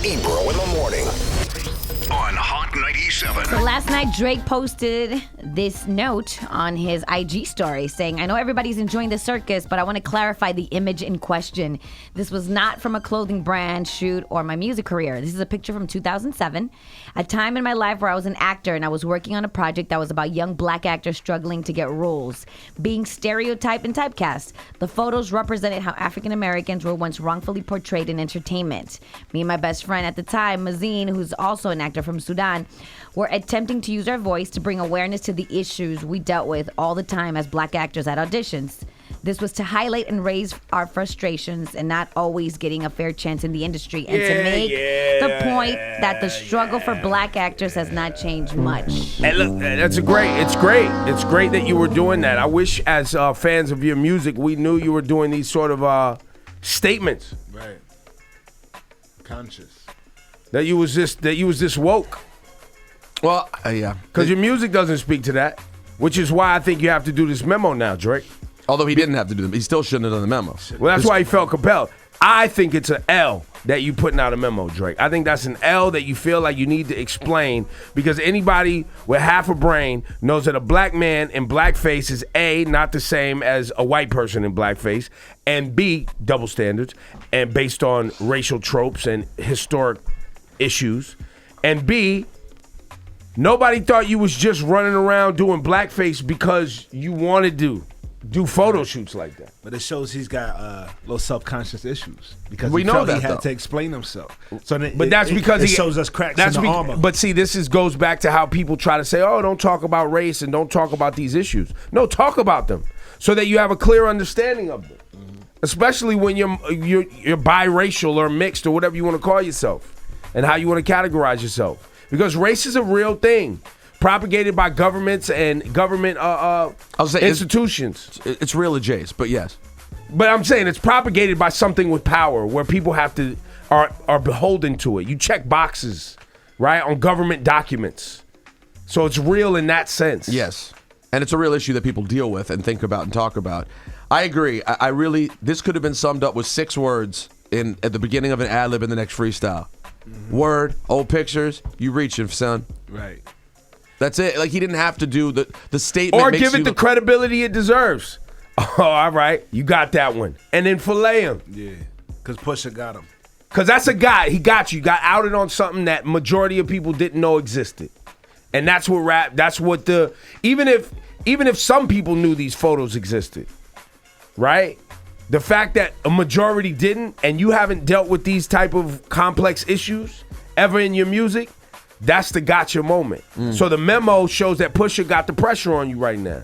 Ebro in the morning on Hot 97. So last night, Drake posted this note on his IG story saying, I know everybody's enjoying the circus, but I want to clarify the image in question. This was not from a clothing brand, shoot, or my music career. This is a picture from 2007, a time in my life where I was an actor and I was working on a project that was about young black actors struggling to get roles, being stereotyped and typecast. The photos represented how African Americans were once wrongfully portrayed in entertainment. Me and my best friend at the time, Mazine, who's also an actor from Sudan, were attempting to use our voice to bring awareness to the issues we dealt with all the time as black actors at auditions. This was to highlight and raise our frustrations and not always getting a fair chance in the industry, and to make the point that the struggle for black actors has not changed much. And look, it's great that you were doing that. I wish, as fans of your music, we knew you were doing these sort of statements. Right. Conscious. That you was this woke. Well, yeah. Because your music doesn't speak to that, which is why I think you have to do this memo now, Drake. Although he didn't have to do them. He still shouldn't have done the memo. Well, that's why he felt compelled. I think it's an L that you putting out a memo, Drake. I think that's an L that you feel like you need to explain, because anybody with half a brain knows that a black man in blackface is A, not the same as a white person in blackface, and B, double standards, and based on racial tropes and historic issues, and B, nobody thought you was just running around doing blackface because you wanted to do photo shoots like that. But it shows he's got little self-conscious issues because we he know felt that, he had though. to explain himself. So That's because it he shows us cracks in the armor. But see, this goes back to how people try to say, "Oh, don't talk about race and don't talk about these issues." No, talk about them so that you have a clear understanding of them. Especially when you're biracial or mixed or whatever you want to call yourself, and how you want to categorize yourself. Because race is a real thing, propagated by governments and government institutions. It's real adjacent, but yes. But I'm saying it's propagated by something with power, where people are beholden to it. You check boxes, right, on government documents. So it's real in that sense. Yes. And it's a real issue that people deal with and think about and talk about. I agree. I really, this could have been summed up with 6 words at the beginning of an ad-lib in the next freestyle. Mm-hmm. Word, old pictures, you reaching, son. Right. That's it. Like, he didn't have to do the statement. Or give it the credibility it deserves. Oh, all right. You got that one. And then fillet him. Yeah. Because Pusha got him. Because that's a guy. He got you. Got outed on something that majority of people didn't know existed. And that's what even if some people knew these photos existed, right? The fact that a majority didn't, and you haven't dealt with these type of complex issues ever in your music, that's the gotcha moment. So the memo shows that Pusha got the pressure on you right now.